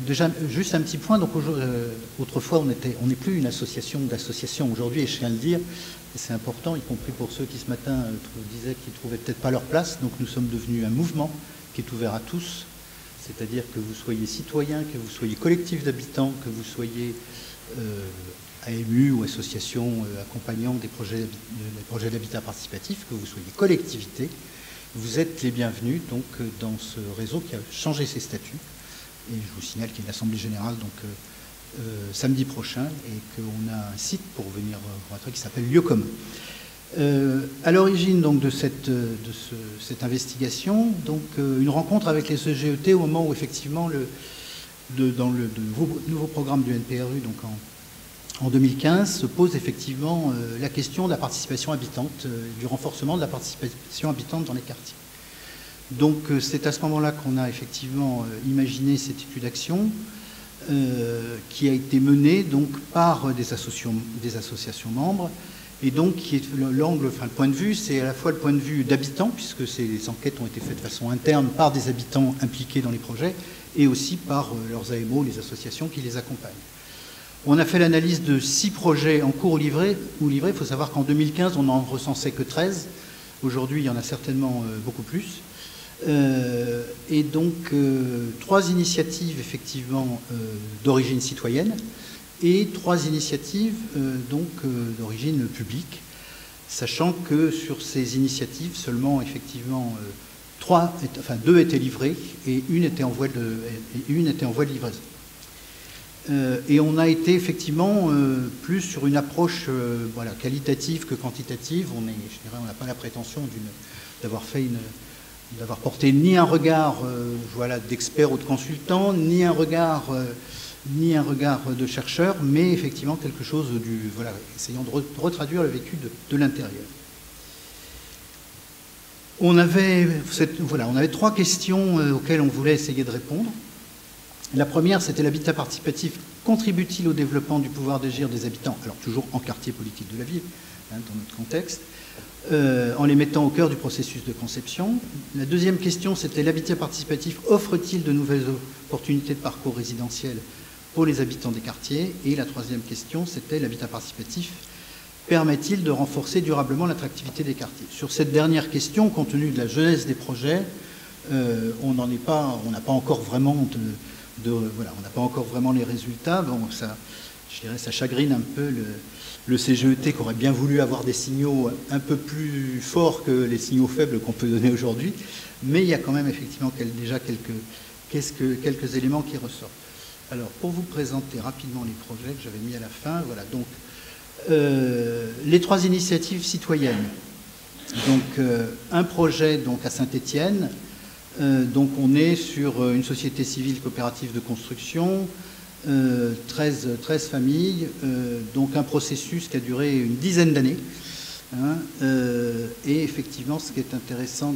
déjà, juste un petit point. Donc, autrefois, on n'est plus une association d'associations. Aujourd'hui, et je tiens à le dire, et c'est important, y compris pour ceux qui ce matin disaient qu'ils ne trouvaient peut-être pas leur place. Donc, nous sommes devenus un mouvement qui est ouvert à tous. C'est-à-dire que vous soyez citoyen, que vous soyez collectif d'habitants, que vous soyez AMU ou association accompagnant des projets d'habitat participatif, que vous soyez collectivité, vous êtes les bienvenus donc, dans ce réseau qui a changé ses statuts. Et je vous signale qu'il y a une assemblée générale donc, samedi prochain et qu'on a un site pour venir rentrer qui s'appelle Lieu commun. À l'origine donc, de cette investigation, donc, une rencontre avec les CGET au moment où effectivement dans le nouveau programme du NPRU donc en 2015 se pose effectivement la question de la participation habitante, du renforcement de la participation habitante dans les quartiers. Donc c'est à ce moment-là qu'on a effectivement imaginé cette étude d'action qui a été menée donc, par des associations membres et donc qui est l'angle, enfin le point de vue, c'est à la fois le point de vue d'habitants puisque ces enquêtes ont été faites de façon interne par des habitants impliqués dans les projets et aussi par leurs AMO, les associations qui les accompagnent. On a fait l'analyse de 6 projets en cours ou livrés. Il faut savoir qu'en 2015, on n'en recensait que 13. Aujourd'hui, il y en a certainement beaucoup plus. Et donc, 3 initiatives, effectivement, d'origine citoyenne et 3 initiatives, donc, d'origine publique, sachant que sur ces initiatives, seulement, effectivement, 2 étaient livrées et une était en voie de livraison. Et on a été effectivement plus sur une approche voilà, qualitative que quantitative. Je dirais, on n'a pas la prétention d'avoir porté ni un regard voilà, d'expert ou de consultant, ni un regard de chercheur, mais effectivement quelque chose voilà, essayant de retraduire le vécu de l'intérieur. On avait 3 questions auxquelles on voulait essayer de répondre. La première, c'était l'habitat participatif contribue-t-il au développement du pouvoir d'agir des habitants, alors toujours en quartier politique de la ville, hein, dans notre contexte, en les mettant au cœur du processus de conception. La deuxième question, c'était l'habitat participatif offre-t-il de nouvelles opportunités de parcours résidentiel pour les habitants des quartiers? Et la troisième question, c'était l'habitat participatif permet-il de renforcer durablement l'attractivité des quartiers? Sur cette dernière question, compte tenu de la jeunesse des projets, on n'a pas encore vraiment voilà, on n'a pas encore vraiment les résultats. Bon, je dirais, ça chagrine un peu le CGET qui aurait bien voulu avoir des signaux un peu plus forts que les signaux faibles qu'on peut donner aujourd'hui. Mais il y a quand même effectivement déjà quelques éléments qui ressortent. Alors, pour vous présenter rapidement les projets que j'avais mis à la fin, voilà, donc, les 3 initiatives citoyennes. Donc, un projet donc, à Saint-Étienne. Donc on est sur une société civile coopérative de construction, 13 familles, donc un processus qui a duré une dizaine d'années. Hein, et effectivement, ce qui est intéressant,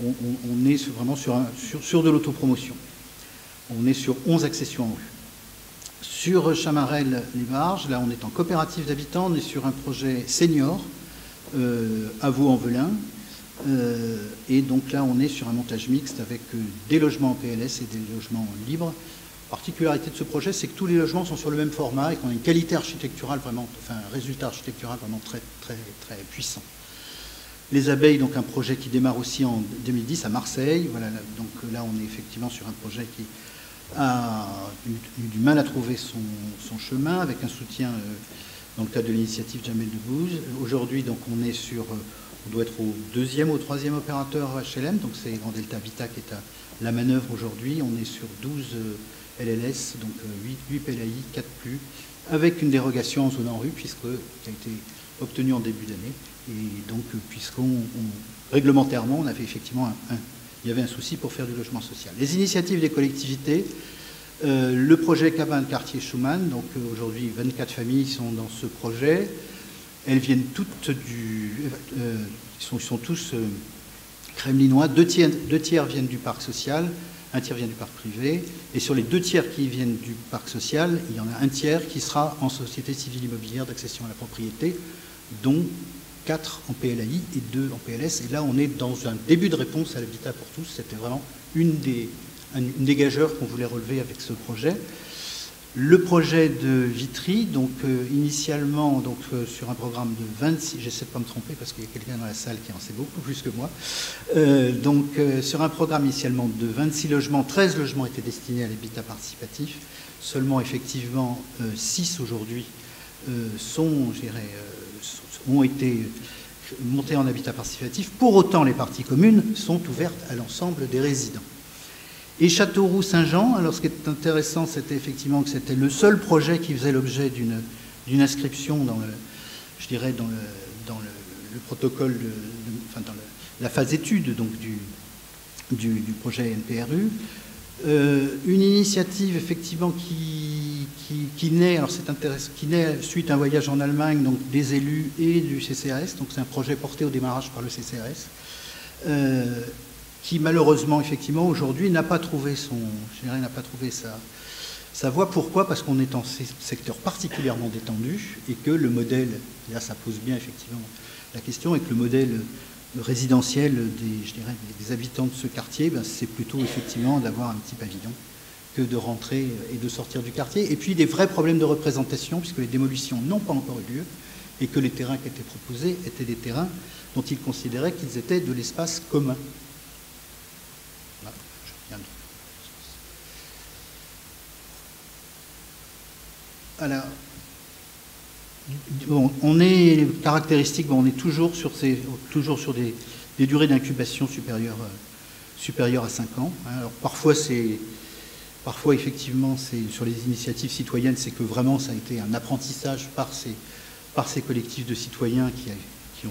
on est vraiment sur de l'autopromotion. On est sur 11 accessions en rue. Sur Chamarel-les-Marges, là on est en coopérative d'habitants, on est sur un projet senior à Vaux-en-Velin. Et donc là, on est sur un montage mixte avec des logements en PLS et des logements libres. La particularité de ce projet, c'est que tous les logements sont sur le même format et qu'on a une qualité architecturale vraiment, enfin un résultat architectural vraiment très, très, très puissant. Les Abeilles, donc un projet qui démarre aussi en 2010 à Marseille. Voilà, donc là, on est effectivement sur un projet qui a eu du mal à trouver son chemin avec un soutien dans le cadre de l'initiative Jamel Debbouze. Aujourd'hui, donc on est sur... On doit être au 2e ou 3e opérateur HLM, donc c'est Grand Delta Habitat qui est à la manœuvre aujourd'hui. On est sur 12 LLS, donc 8 PLAI, 4 PLU, avec une dérogation en zone en rue, qui a été obtenue en début d'année. Et donc, réglementairement, on avait effectivement il y avait un souci pour faire du logement social. Les initiatives des collectivités, le projet Cabane Quartier Schumann, donc aujourd'hui 24 familles sont dans ce projet. Elles viennent toutes ils sont tous kremlinois. 2 tiers viennent du parc social, 1 tiers vient du parc privé. Et sur les 2 tiers qui viennent du parc social, il y en a 1 tiers qui sera en société civile immobilière d'accession à la propriété, dont 4 en PLAI et 2 en PLS. Et là, on est dans un début de réponse à l'habitat pour tous. C'était vraiment un une dégageur qu'on voulait relever avec ce projet. Le projet de Vitry, donc initialement sur un programme de 26, j'essaie de ne pas me tromper parce qu'il y a quelqu'un dans la salle qui en sait beaucoup plus que moi, sur un programme initialement de 26 logements, 13 logements étaient destinés à l'habitat participatif, seulement effectivement 6 aujourd'hui ont été montés en habitat participatif. Pour autant, les parties communes sont ouvertes à l'ensemble des résidents. Et Châteauroux-Saint-Jean, alors ce qui est intéressant, c'était effectivement que c'était le seul projet qui faisait l'objet d'une inscription dans le protocole, dans la phase étude donc, du projet NPRU. Une initiative effectivement qui naît, alors c'est intéressant, qui naît suite à un voyage en Allemagne, donc des élus et du CCAS, donc c'est un projet porté au démarrage par le CCAS. Qui malheureusement, effectivement, aujourd'hui n'a pas trouvé sa voie. Pourquoi? Parce qu'on est en secteur particulièrement détendu et que le modèle, là ça pose bien effectivement la question, et que le modèle résidentiel des habitants de ce quartier, ben, c'est plutôt effectivement d'avoir un petit pavillon que de rentrer et de sortir du quartier. Et puis des vrais problèmes de représentation, puisque les démolitions n'ont pas encore eu lieu et que les terrains qui étaient proposés étaient des terrains dont ils considéraient qu'ils étaient de l'espace commun. Alors, bon, on est caractéristique, bon, on est toujours sur des durées d'incubation supérieures à 5 ans. Alors, parfois effectivement, c'est sur les initiatives citoyennes, c'est que vraiment ça a été un apprentissage par ces collectifs de citoyens qui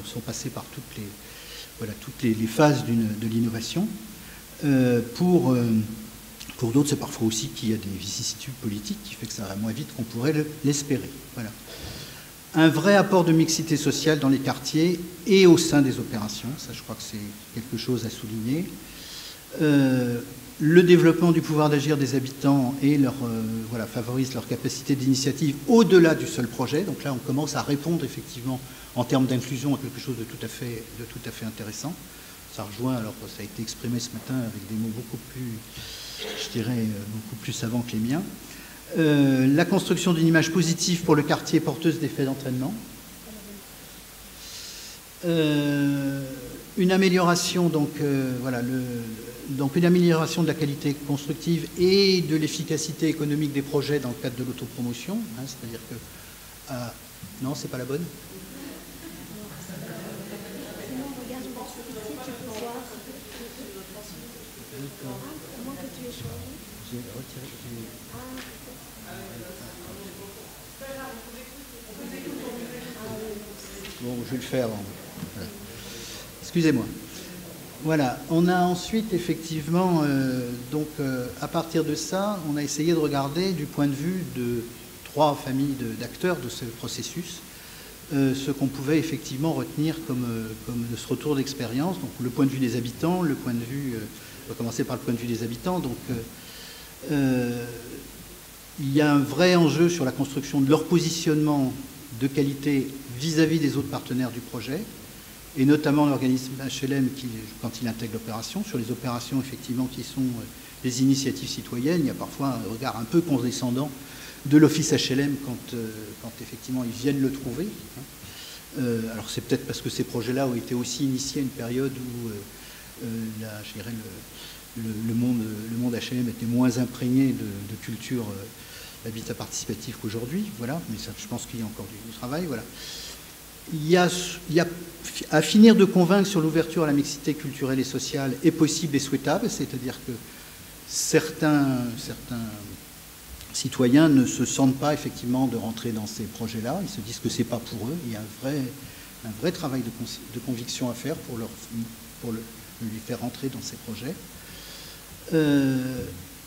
sont passés par toutes les phases de l'innovation. Pour d'autres, c'est parfois aussi qu'il y a des vicissitudes politiques qui fait que ça va moins vite qu'on pourrait l'espérer. Voilà. Un vrai apport de mixité sociale dans les quartiers et au sein des opérations, ça je crois que c'est quelque chose à souligner. Le développement du pouvoir d'agir des habitants et favorise leur capacité d'initiative au-delà du seul projet. Donc là, on commence à répondre effectivement en termes d'inclusion à quelque chose de tout à fait intéressant. Ça rejoint, alors ça a été exprimé ce matin avec des mots beaucoup plus savants que les miens. La construction d'une image positive pour le quartier porteuse d'effets d'entraînement. Une amélioration, une amélioration de la qualité constructive et de l'efficacité économique des projets dans le cadre de l'autopromotion. C'est-à-dire que... non, c'est pas la bonne. Bon, je vais le faire. Voilà. Excusez-moi. Voilà, on a ensuite effectivement, à partir de ça, on a essayé de regarder du point de vue de 3 familles d'acteurs de ce processus, ce qu'on pouvait effectivement retenir comme de ce retour d'expérience. Donc le point de vue des habitants, on va commencer par le point de vue des habitants. Donc il y a un vrai enjeu sur la construction de leur positionnement de qualité vis-à-vis des autres partenaires du projet, et notamment l'organisme HLM quand il intègre l'opération. Sur les opérations effectivement qui sont des initiatives citoyennes, il y a parfois un regard un peu condescendant de l'office HLM quand effectivement ils viennent le trouver. Alors c'est peut-être parce que ces projets-là ont été aussi initiés à une période où le monde HLM était moins imprégné de culture d'habitat participatif qu'aujourd'hui. Voilà, mais ça, je pense qu'il y a encore du travail. Voilà. Il y a à finir de convaincre sur l'ouverture à la mixité culturelle et sociale est possible et souhaitable, c'est-à-dire que certains citoyens ne se sentent pas effectivement de rentrer dans ces projets-là, ils se disent que ce n'est pas pour eux. Il y a un vrai travail de conviction à faire pour lui faire rentrer dans ces projets.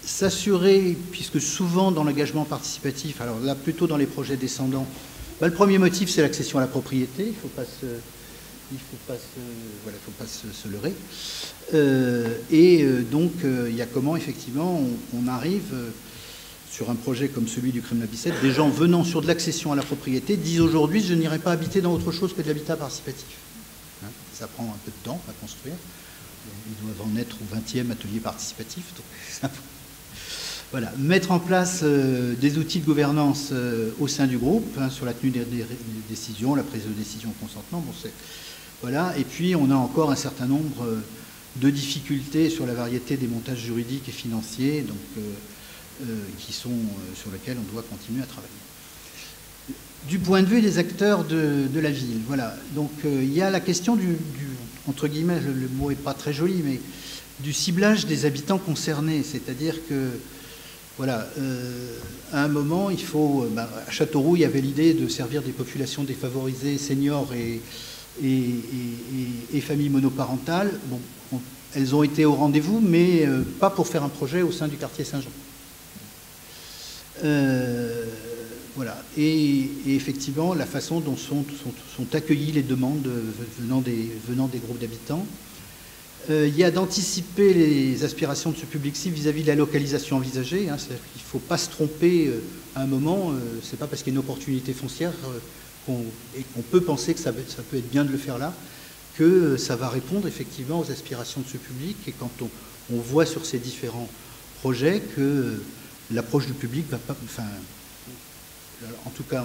S'assurer, puisque souvent dans l'engagement participatif, alors là plutôt dans les projets descendants, le premier motif c'est l'accession à la propriété, il ne faut pas se leurrer. Donc il y a comment effectivement on arrive sur un projet comme celui du Kremlin-Bicêtre, des gens venant sur de l'accession à la propriété disent aujourd'hui je n'irai pas habiter dans autre chose que de l'habitat participatif. Ça prend un peu de temps à construire. ils doivent en être au 20e atelier participatif. Donc, voilà. Mettre en place des outils de gouvernance au sein du groupe, hein, sur la tenue des décisions, la prise de décision, le consentement. Bon, voilà. Et puis, on a encore un certain nombre de difficultés sur la variété des montages juridiques et financiers, donc, qui sont sur lesquels on doit continuer à travailler. Du point de vue des acteurs de la ville, voilà. Donc, il y a la question entre guillemets, le mot n'est pas très joli, mais du ciblage des habitants concernés. C'est-à-dire que, voilà, à un moment, il faut... à Châteauroux, il y avait l'idée de servir des populations défavorisées, seniors et familles monoparentales. Bon, elles ont été au rendez-vous, mais pas pour faire un projet au sein du quartier Saint-Jean. Voilà. Et effectivement, la façon dont sont accueillies les demandes venant des groupes d'habitants. Il y a d'anticiper les aspirations de ce public-ci vis-à-vis de la localisation envisagée. Hein, c'est-à-dire qu'il ne faut pas se tromper à un moment. Ce n'est pas parce qu'il y a une opportunité foncière qu'on peut penser que ça peut être bien de le faire là, que ça va répondre effectivement aux aspirations de ce public. Et quand on voit sur ces différents projets que l'approche du public va pas... Enfin, en tout cas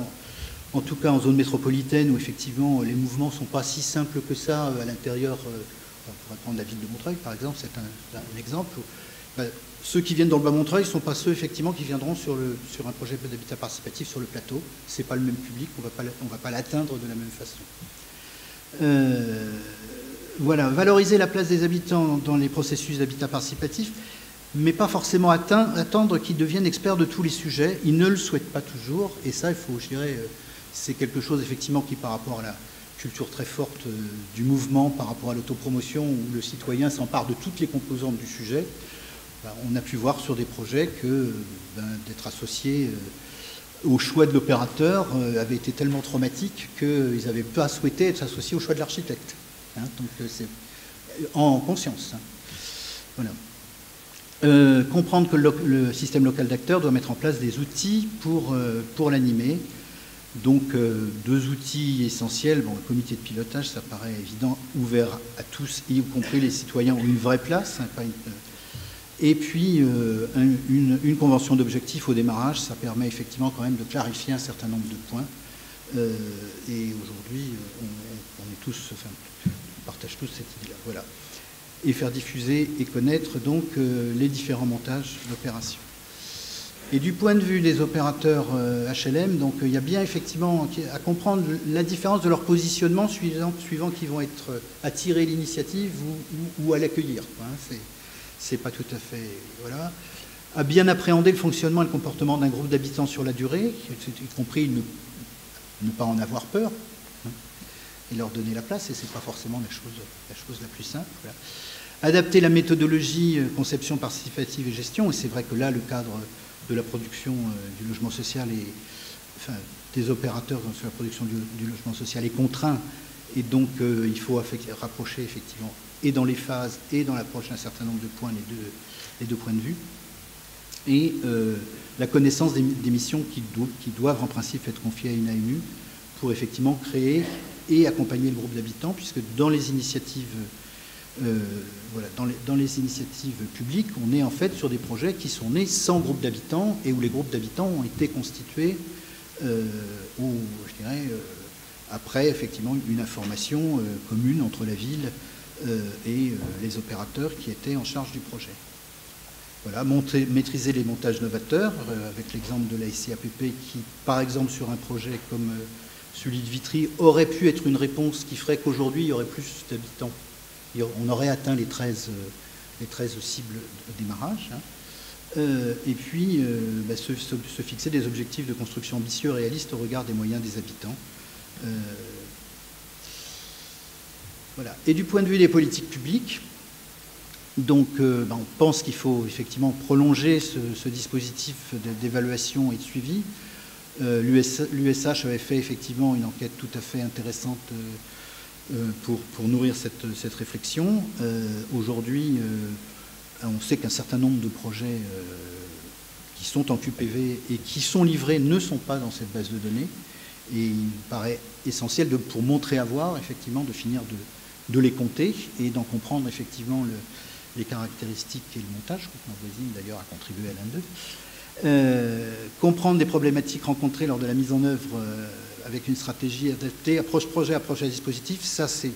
en zone métropolitaine où effectivement les mouvements ne sont pas si simples que ça à l'intérieur, on pourrait prendre la ville de Montreuil par exemple, c'est un exemple où, ceux qui viennent dans le Bas-Montreuil ne sont pas ceux effectivement qui viendront sur un projet d'habitat participatif sur le plateau, ce n'est pas le même public, on ne va pas l'atteindre de la même façon. Voilà, valoriser la place des habitants dans les processus d'habitat participatif, mais pas forcément attendre qu'ils deviennent experts de tous les sujets. Ils ne le souhaitent pas toujours, et ça, il faut, je dirais, c'est quelque chose effectivement qui, par rapport à la culture très forte du mouvement, par rapport à l'autopromotion, où le citoyen s'empare de toutes les composantes du sujet, on a pu voir sur des projets que d'être associé au choix de l'opérateur avait été tellement traumatique qu'ils n'avaient pas souhaité être associés au choix de l'architecte. Hein, donc c'est en conscience. Hein. Voilà. Comprendre que le système local d'acteurs doit mettre en place des outils pour l'animer. Donc, deux outils essentiels. Bon, le comité de pilotage, ça paraît évident, ouvert à tous, y compris les citoyens, ont une vraie place. Hein, et puis, une convention d'objectifs au démarrage, ça permet effectivement quand même de clarifier un certain nombre de points. Et aujourd'hui, on est tous, enfin, on partage tous cette idée-là. Voilà. Et faire diffuser et connaître donc les différents montages d'opérations. Et du point de vue des opérateurs HLM, donc il y a bien effectivement à comprendre la différence de leur positionnement suivant qu'ils vont être à tirer l'initiative ou à l'accueillir. Hein, c'est pas tout à fait... Voilà. À bien appréhender le fonctionnement et le comportement d'un groupe d'habitants sur la durée, y compris ne pas en avoir peur, hein, et leur donner la place, et c'est pas forcément la chose la plus simple. Voilà. Adapter la méthodologie conception participative et gestion, et c'est vrai que là, le cadre de la production du logement social et enfin, des opérateurs sur la production du logement social est contraint, et donc il faut rapprocher effectivement, et dans les phases, et dans l'approche d'un certain nombre de points, les deux points de vue, et la connaissance des missions qui doivent en principe être confiées à une AMU pour effectivement créer et accompagner le groupe d'habitants, puisque dans les initiatives voilà, dans les initiatives publiques, on est en fait sur des projets qui sont nés sans groupe d'habitants et où les groupes d'habitants ont été constitués je dirais, après effectivement une information commune entre la ville et les opérateurs qui étaient en charge du projet. Voilà, maîtriser les montages novateurs, avec l'exemple de la SCAPP qui, par exemple, sur un projet comme celui de Vitry, aurait pu être une réponse qui ferait qu'aujourd'hui, il y aurait plus d'habitants. On aurait atteint les 13 cibles de démarrage. Hein. Et puis, se fixer des objectifs de construction ambitieux, réalistes au regard des moyens des habitants. Voilà. Et du point de vue des politiques publiques, donc, on pense qu'il faut effectivement prolonger ce dispositif d'évaluation et de suivi. L'USH avait fait effectivement une enquête tout à fait intéressante pour nourrir cette réflexion. Aujourd'hui, on sait qu'un certain nombre de projets qui sont en QPV et qui sont livrés ne sont pas dans cette base de données. Et il me paraît essentiel, pour montrer à voir, effectivement, de finir de les compter et d'en comprendre effectivement les caractéristiques et le montage. Ma voisine d'ailleurs a contribué à l'un d'eux. Comprendre les problématiques rencontrées lors de la mise en œuvre avec une stratégie adaptée, approche projet, approche à dispositif, ça c'est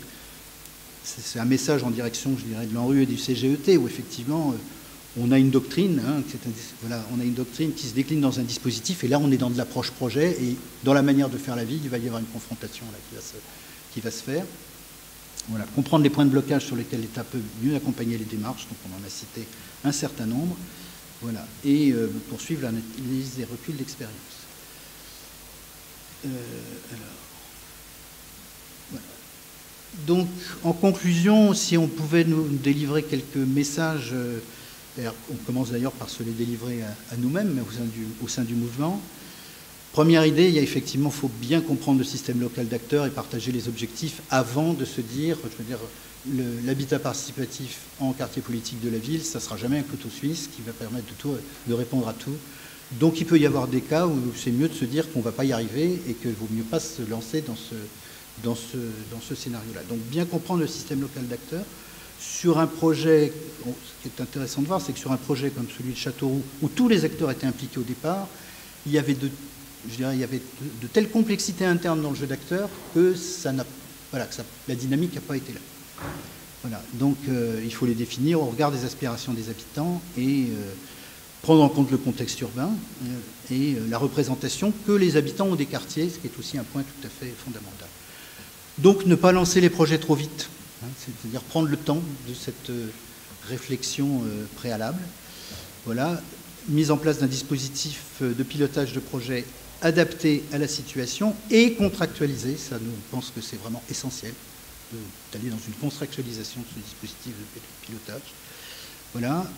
un message en direction, je dirais, de l'ANRU et du CGET, où effectivement on a une doctrine, hein, voilà, on a une doctrine qui se décline dans un dispositif, et là on est dans de l'approche projet, et dans la manière de faire la ville, il va y avoir une confrontation là, qui va se faire. Voilà, comprendre les points de blocage sur lesquels l'État peut mieux accompagner les démarches, donc on en a cité un certain nombre, voilà, et poursuivre l'analyse des reculs d'expérience. Voilà. Donc, en conclusion, si on pouvait nous délivrer quelques messages, on commence d'ailleurs par se les délivrer à nous-mêmes, mais au sein du mouvement. Première idée, il faut bien comprendre le système local d'acteurs et partager les objectifs avant de se dire, je veux dire, l'habitat participatif en quartier politique de la ville, ça ne sera jamais un couteau suisse qui va permettre de répondre à tout. Donc il peut y avoir des cas où c'est mieux de se dire qu'on ne va pas y arriver et qu'il vaut mieux pas se lancer dans ce scénario-là. Donc bien comprendre le système local d'acteurs. Sur un projet, ce qui est intéressant de voir, c'est que sur un projet comme celui de Châteauroux, où tous les acteurs étaient impliqués au départ, il y avait de telles complexités internes dans le jeu d'acteurs que la dynamique n'a pas été là. Voilà. Donc il faut les définir au regard des aspirations des habitants et prendre en compte le contexte urbain et la représentation que les habitants ont des quartiers, ce qui est aussi un point tout à fait fondamental. Donc ne pas lancer les projets trop vite, hein, c'est-à-dire prendre le temps de cette réflexion préalable. Voilà. Mise en place d'un dispositif de pilotage de projet adapté à la situation et contractualisé. Ça, nous, on pense que c'est vraiment essentiel d'aller dans une contractualisation de ce dispositif de pilotage. Voilà.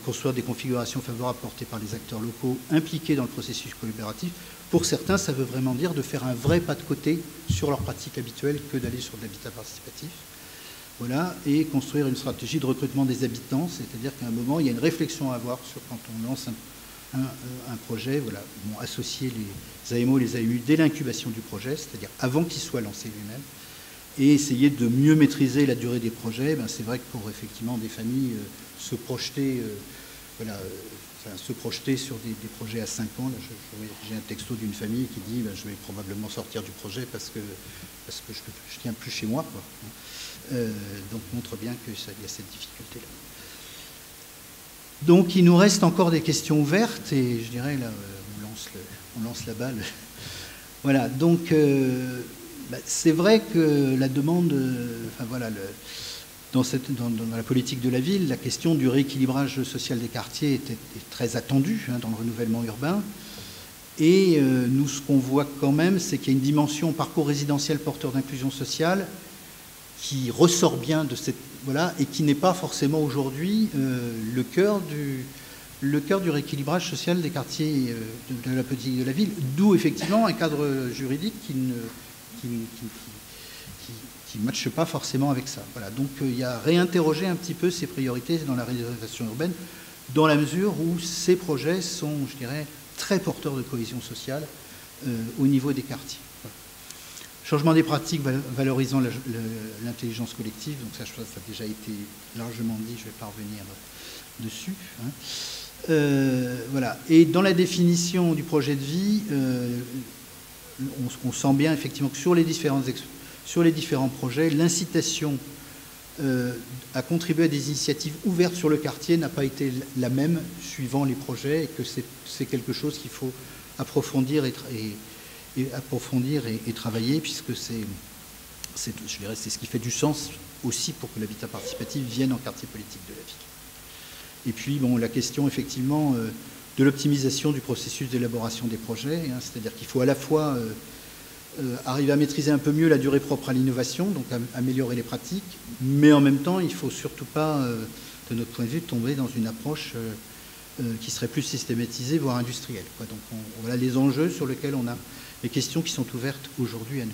Construire des configurations favorables portées par les acteurs locaux impliqués dans le processus collaboratif. Pour certains, ça veut vraiment dire de faire un vrai pas de côté sur leurs pratiques habituelles que d'aller sur de l'habitat participatif. Voilà, et construire une stratégie de recrutement des habitants, c'est-à-dire qu'à un moment, il y a une réflexion à avoir sur quand on lance un projet, voilà, associer les AMO et les AMU dès l'incubation du projet, c'est-à-dire avant qu'il soit lancé lui-même, et essayer de mieux maîtriser la durée des projets. C'est vrai que pour effectivement des familles se projeter, se projeter sur des projets à 5 ans, j'ai un texto d'une famille qui dit je vais probablement sortir du projet parce que je tiens plus chez moi, quoi. Donc montre bien qu'il y a cette difficulté-là. Donc il nous reste encore des questions ouvertes et je dirais là on lance la balle. Voilà, donc c'est vrai que la demande, dans la politique de la ville, la question du rééquilibrage social des quartiers est très attendue dans le renouvellement urbain. Et nous, ce qu'on voit quand même, c'est qu'il y a une dimension parcours résidentiel porteur d'inclusion sociale qui ressort bien de cette... Voilà, et qui n'est pas forcément aujourd'hui le cœur du rééquilibrage social des quartiers de la politique de la ville, d'où effectivement un cadre juridique qui ne matche pas forcément avec ça. Voilà, donc il y a à réinterroger un petit peu ces priorités dans la réalisation urbaine, dans la mesure où ces projets sont, je dirais, très porteurs de cohésion sociale au niveau des quartiers. Voilà. Changement des pratiques valorisant l'intelligence collective, donc ça a déjà été largement dit, je ne vais pas revenir dessus. Voilà. Et dans la définition du projet de vie, on sent bien effectivement que sur les différents projets, l'incitation à contribuer à des initiatives ouvertes sur le quartier n'a pas été la même suivant les projets et que c'est quelque chose qu'il faut approfondir et travailler, puisque c'est ce qui fait du sens aussi pour que l'habitat participatif vienne en quartier politique de la ville. Et puis la question effectivement de l'optimisation du processus d'élaboration des projets, c'est-à-dire qu'il faut à la fois arriver à maîtriser un peu mieux la durée propre à l'innovation, donc améliorer les pratiques, mais en même temps, il ne faut surtout pas, de notre point de vue, tomber dans une approche qui serait plus systématisée, voire industrielle. Donc voilà les enjeux sur lesquels on a les questions qui sont ouvertes aujourd'hui à nous.